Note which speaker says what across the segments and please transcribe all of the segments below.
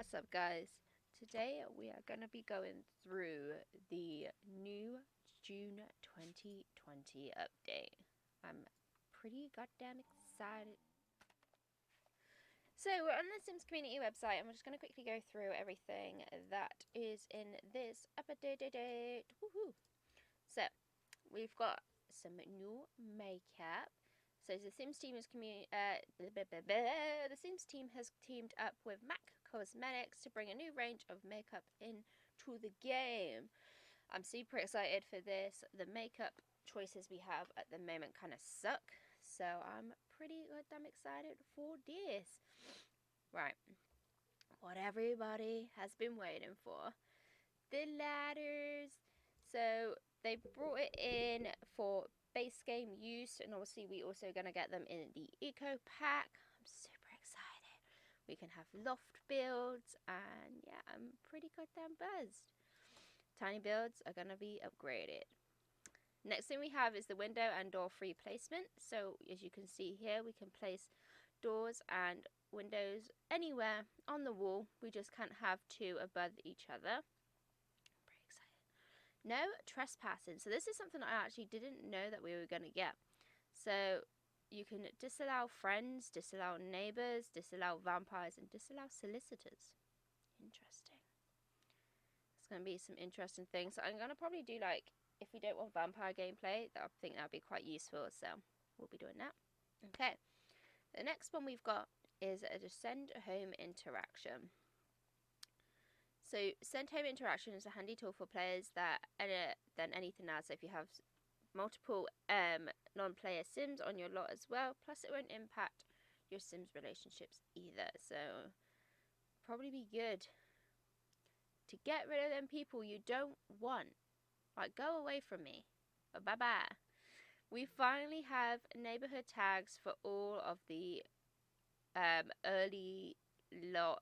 Speaker 1: What's up, guys? Today we are going to be going through the new June 2020 update. I'm pretty goddamn excited. So, we're on the Sims community website, and we're just going to quickly go through everything that is in this update. Woohoo! So, we've got some new makeup. So the Sims team is the Sims team has teamed up with MAC Cosmetics to bring a new range of makeup into the game. I'm super excited for this. The makeup choices we have at the moment kind of suck, so I'm pretty goddamn excited for this. Right, what everybody has been waiting for. The ladders. So they brought it in for base game use, and obviously we also going to get them in the eco pack. I'm super excited. We can have loft builds, and yeah, I'm pretty goddamn buzzed. Tiny builds are going to be upgraded. Next thing we have is the window and door free placement. So as you can see here, we can place doors and windows anywhere on the wall. We just can't have two above each other. Pretty excited. No trespassing. So this is something I actually didn't know that we were going to get. So you can disallow friends, disallow neighbors, disallow vampires, and disallow solicitors. Interesting. It's going to be some interesting things. So I'm going to probably do, like, if we don't want vampire gameplay, I think that would be quite useful. So we'll be doing that. Okay. The next one we've got is a send home interaction. So send home interaction is a handy tool for players than anything else. If you have multiple non-player Sims on your lot as well, plus it won't impact your Sims relationships either. So probably be good to get rid of them people you don't want. Like, go away from me. Bye bye. We finally have neighborhood tags for all of the early lot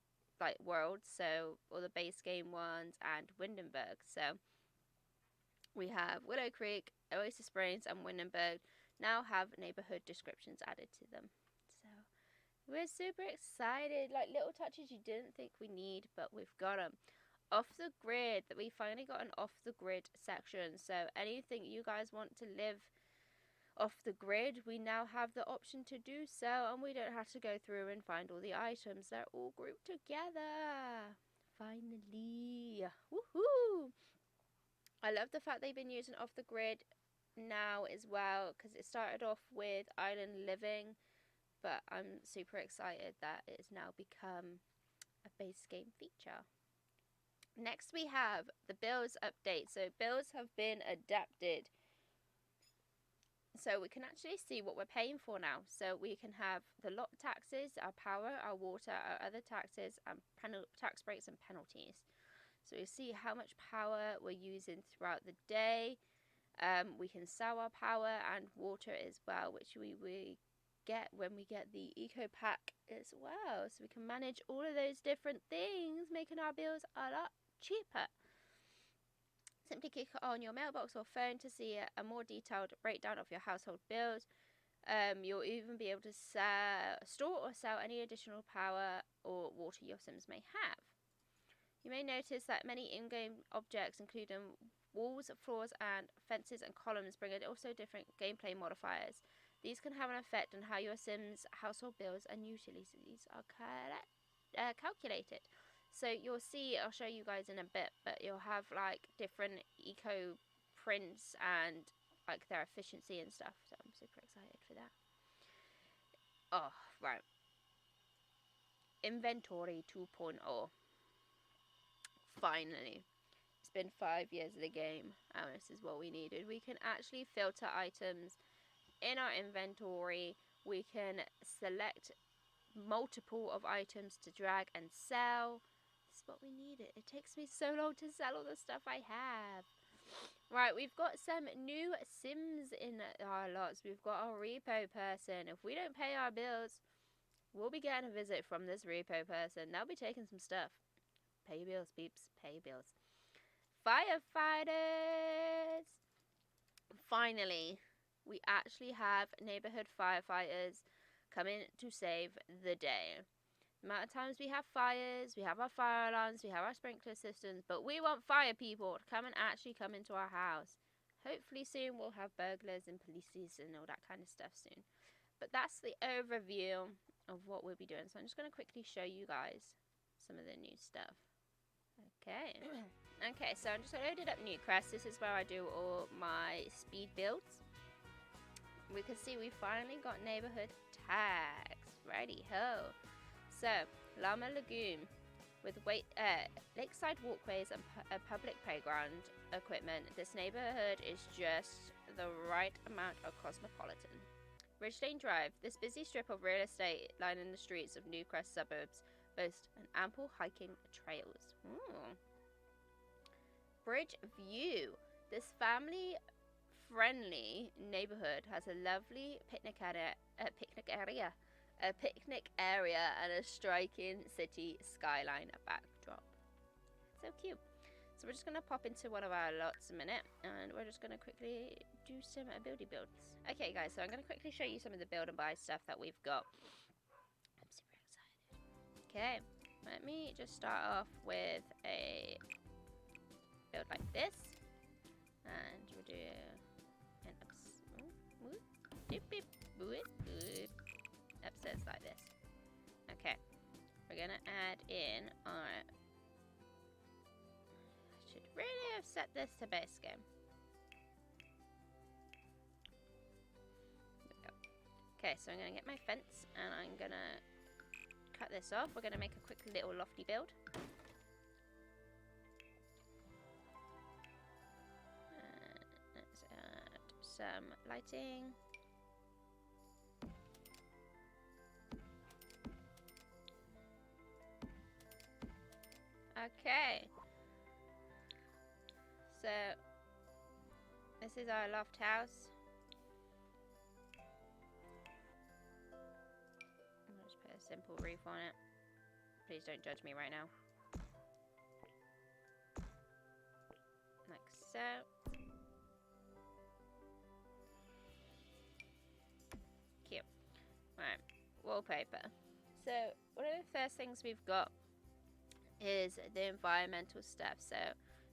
Speaker 1: worlds, so all the base game ones and Windenburg. So we have Willow Creek, Oasis Springs, and Windenburg now have neighborhood descriptions added to them. So we're super excited. Like, little touches you didn't think we need, but we've got them. Off the grid, that we finally got an off the grid section. So anything you guys want to live off the grid, we now have the option to do so, and we don't have to go through and find all the items. They're all grouped together. Finally. Woohoo! I love the fact they've been using off the grid now as well, because it started off with island living, but I'm super excited that it has now become a base game feature. Next we have the bills update. So bills have been adapted, so we can actually see what we're paying for now. So we can have the lot taxes, our power, our water, our other taxes, and tax breaks and penalties. So we see how much power we're using throughout the day. We can sell our power and water as well, which we get when we get the eco pack as well. So we can manage all of those different things, making our bills a lot cheaper. Simply click on your mailbox or phone to see a more detailed breakdown of your household bills. You'll even be able to store or sell any additional power or water your Sims may have. You may notice that many in-game objects, including walls, floors, and fences and columns, bring also different gameplay modifiers. These can have an effect on how your Sims' household bills and utilities are calculated. So you'll see, I'll show you guys in a bit, but you'll have like different eco prints and like their efficiency and stuff. So I'm super excited for that. Oh, right. Inventory 2.0. Finally. It's been 5 years of the game, and this is what we needed. We can actually filter items in our inventory. We can select multiple of items to drag and sell. This is what we needed. It takes me so long to sell all the stuff I have. Right, we've got some new Sims in our lots. We've got our repo person. If we don't pay our bills, we'll be getting a visit from this repo person. They'll be taking some stuff. Pay your bills, peeps. Pay your bills. Firefighters! Finally, we actually have neighborhood firefighters coming to save the day. The amount of times we have fires, we have our fire alarms, we have our sprinkler systems, but we want fire people to come and actually come into our house. Hopefully soon we'll have burglars and polices and all that kind of stuff soon. But that's the overview of what we'll be doing. So I'm just going to quickly show you guys some of the new stuff. Okay. Okay, so I'm just loaded up Newcrest. This is where I do all my speed builds. We can see we finally got neighborhood tags. Righty ho. So, Llama Lagoon with lakeside walkways and a public playground equipment. This neighborhood is just the right amount of cosmopolitan. Ridgelane Drive. This busy strip of real estate lining the streets of Newcrest suburbs boasts an ample hiking trails. Bridge View. This family-friendly neighborhood has a lovely picnic area and a striking city skyline backdrop. So cute. So we're just going to pop into one of our lots a minute, and we're just going to quickly do some buildy builds. Okay guys, so I'm going to quickly show you some of the build and buy stuff that we've got. I'm super excited. Okay, let me just start off with a build like this, and we'll do an upstairs like this. Okay, we're gonna add in our. I should really have set this to base game. There we go. Okay, so I'm gonna get my fence and I'm gonna cut this off. We're gonna make a quick little lofty build. Let's add some lighting. Okay, so this is our loft house. I'll just put a simple roof on it. Please don't judge me right now. Like so. Cute. Right, wallpaper. So one of the first things we've got is the environmental stuff. So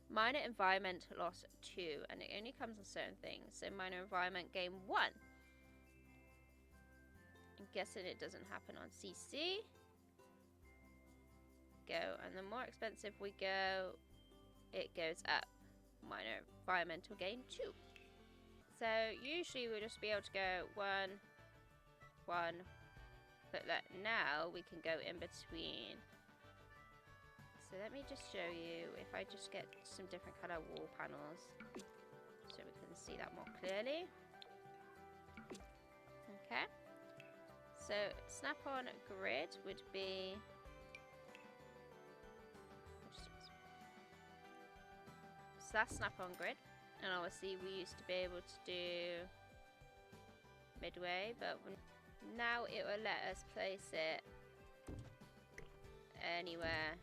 Speaker 1: minor environment loss 2, and it only comes on certain things. So minor environment gain 1. I'm guessing it doesn't happen on CC. Go, and the more expensive we go, it goes up. Minor environmental gain 2. So usually we'll just be able to go 1, 1, but now we can go in between. So let me just show you if I just get some different color wall panels so we can see that more clearly. Okay. So snap-on grid would be so that's snap-on grid, and obviously we used to be able to do midway, but now it will let us place it anywhere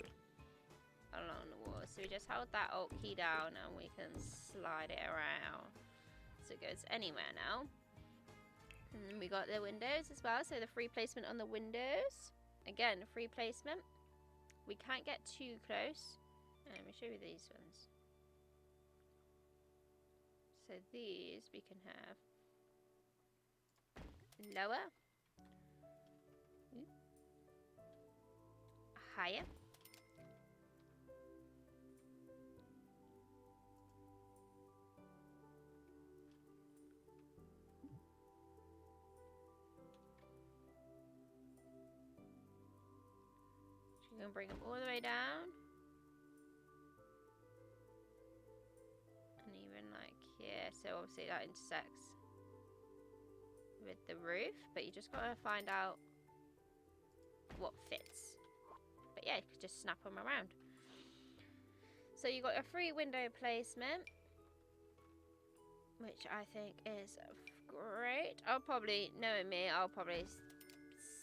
Speaker 1: along the wall. So we just hold that Alt key down and we can slide it around so it goes anywhere now. And then we got the windows as well, so the free placement on the windows. Again, free placement. We can't get too close. Let me show you these ones. So these we can have lower, higher, you can bring them all the way down, and even like here. So obviously that intersects with the roof, but you just gotta find out what fits. But yeah, you could just snap them around. So you got a free window placement, which I think is great. I'll probably, knowing me, I'll probably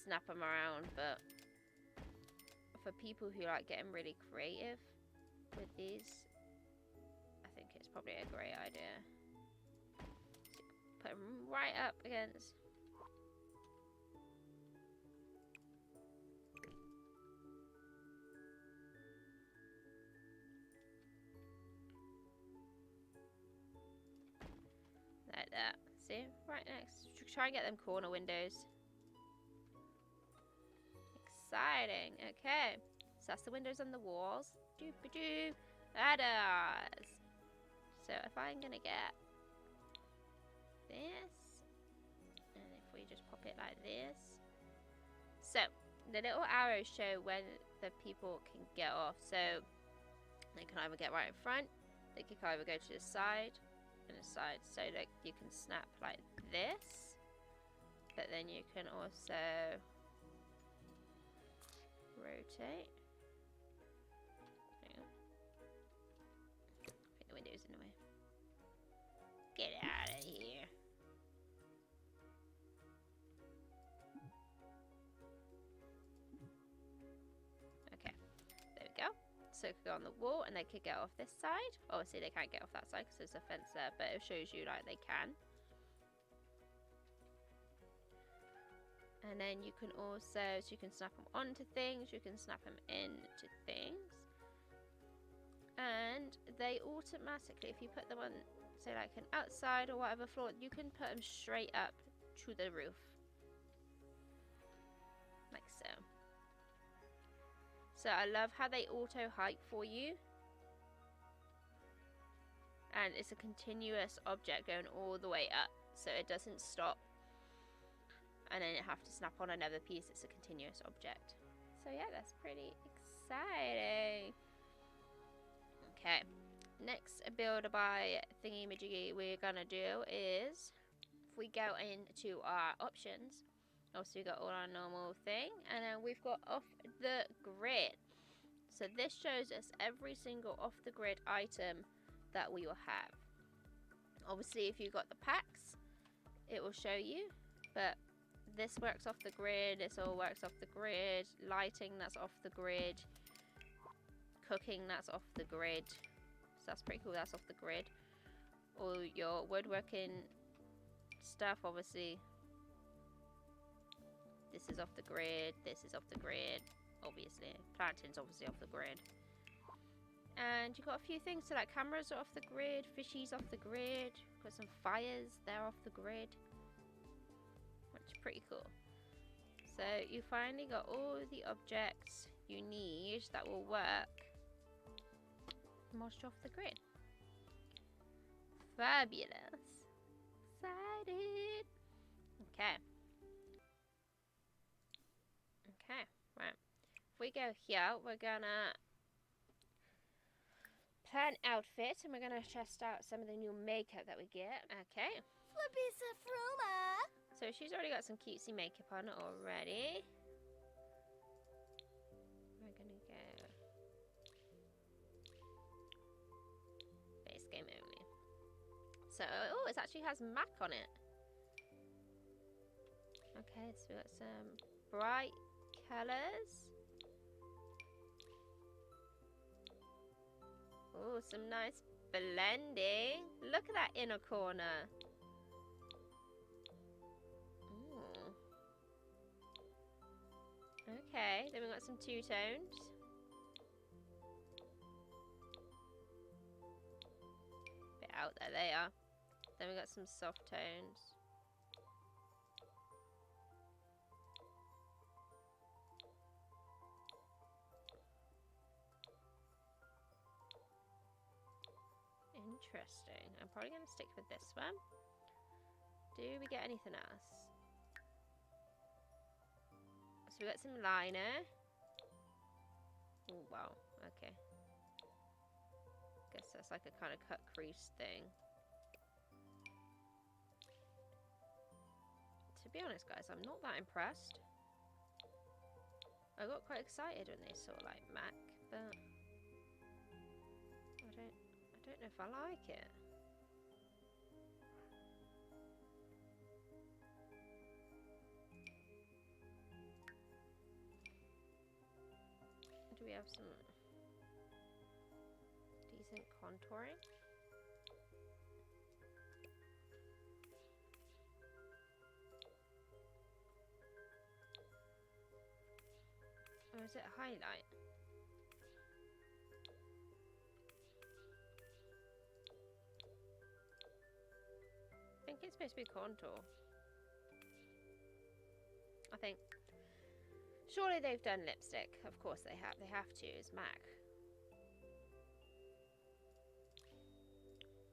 Speaker 1: snap them around, but for people who like getting really creative with these, I think it's probably a great idea. So put them right up against. See? Right next. Try and get them corner windows. Exciting. Okay. So that's the windows on the walls. Doo-ba-doo. Ladders. So if I'm going to get this. And if we just pop it like this. So the little arrows show when the people can get off. So they can either get right in front. They can either go to the side and the side. So that you can snap like this. But then you can also rotate. Hang on. I think the window's in the way. Get out of here. Okay, there we go. So it could go on the wall and they could get off this side. Obviously they can't get off that side because there's a fence there, but it shows you like they can. And then you can also, so you can snap them onto things, you can snap them into things. And they automatically, if you put them on, say like an outside or whatever floor, you can put them straight up to the roof. Like so. So I love how they auto height for you. And it's a continuous object going all the way up. So it doesn't stop. And then you have to snap on another piece. It's a continuous object. So yeah, that's pretty exciting. Okay, next build by thingy-majiggy we're gonna do is, if we go into our options, also we got all our normal thing, and then we've got off the grid. So this shows us every single off the grid item that we will have. Obviously if you've got the packs, it will show you, but this works off the grid, this all works off the grid, lighting that's off the grid, cooking that's off the grid, so that's pretty cool, that's off the grid. All your woodworking stuff, obviously, this is off the grid, this is off the grid, obviously, planting's obviously off the grid. And you've got a few things, so like cameras are off the grid, fishies off the grid, got some fires, they're off the grid. Which is pretty cool. So you finally got all the objects you need that will work most off the grid. Fabulous. Excited. Okay. Okay, right. If we go here, we're gonna plan outfit and we're gonna test out some of the new makeup that we get. Okay.
Speaker 2: Flippy Safruma.
Speaker 1: So she's already got some cutesy makeup on already. We're gonna go base game only. So, oh, it actually has MAC on it. Okay, so we got some bright colours. Oh, some nice blending. Look at that inner corner. Okay, then we got some two-tones. Bit out there, they are. Then we got some soft tones. Interesting. I'm probably going to stick with this one. Do we get anything else? So we got some liner. Oh wow, okay. Guess that's like a kind of cut crease thing. To be honest guys, I'm not that impressed. I got quite excited when they saw like MAC, but I don't know if I like it. Do we have some decent contouring? Or is it a highlight? I think it's it's supposed to be contour. I think. Surely they've done lipstick. Of course they have. They have to. It's MAC.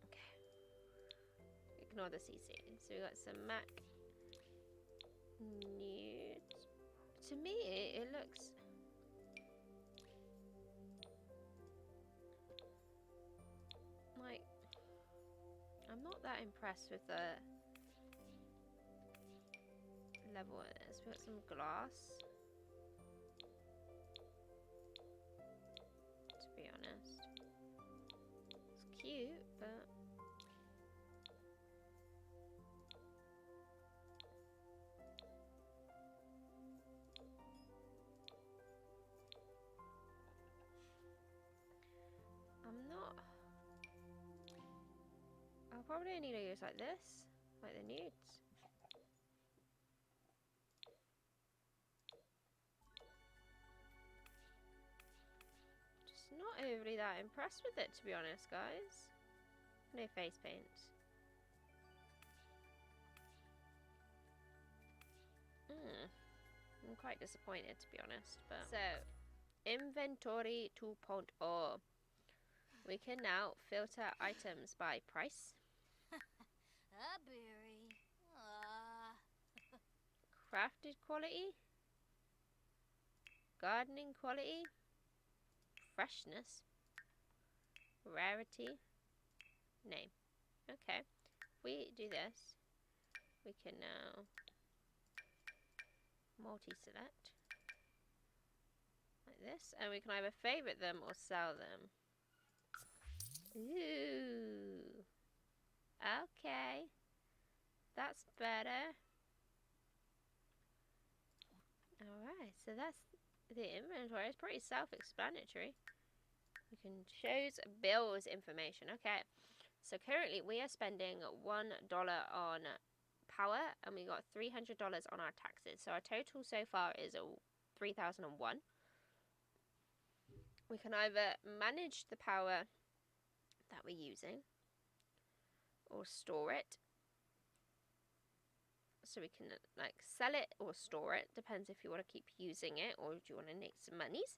Speaker 1: Okay. Ignore the CC. So we got some MAC nude. To me, it looks. Like, I'm not that impressed with the level of this. We've got some glass. To be honest. It's cute, but I'm not. I'll probably need to use like this, like the nudes. Just not overly that impressed with it, to be honest, guys. No face paint. I'm quite disappointed, to be honest. But so, inventory 2.0. We can now filter items by price,
Speaker 2: A berry.
Speaker 1: crafted quality, gardening quality, freshness, rarity, name. Okay, we do this. We can now multi-select like this, and we can either favorite them or sell them. Ooh. Okay. That's better. Alright, so that's the inventory. It's pretty self-explanatory. We can choose bills information. Okay. So currently we are spending $1 on power and we got $300 on our taxes. So our total so far is $3,001. We can either manage the power that we're using or store it. So we can like sell it or store it, depends if you want to keep using it or do you want to make some monies.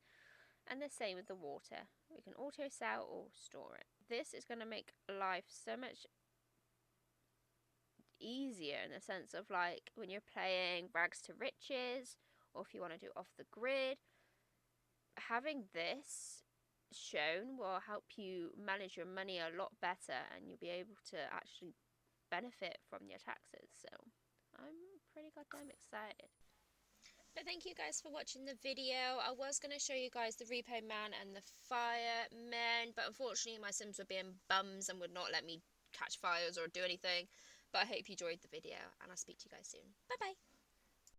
Speaker 1: And the same with the water, we can auto sell or store it. This is going to make life so much easier in the sense of like when you're playing Rags to Riches or if you want to do off the grid. Having this shown will help you manage your money a lot better and you'll be able to actually benefit from your taxes. So I'm pretty goddamn excited. But thank you guys for watching the video. I was going to show you guys the Repo Man and the Firemen, but unfortunately my Sims were being bums and would not let me catch fires or do anything. But I hope you enjoyed the video and I'll speak to you guys soon. Bye bye.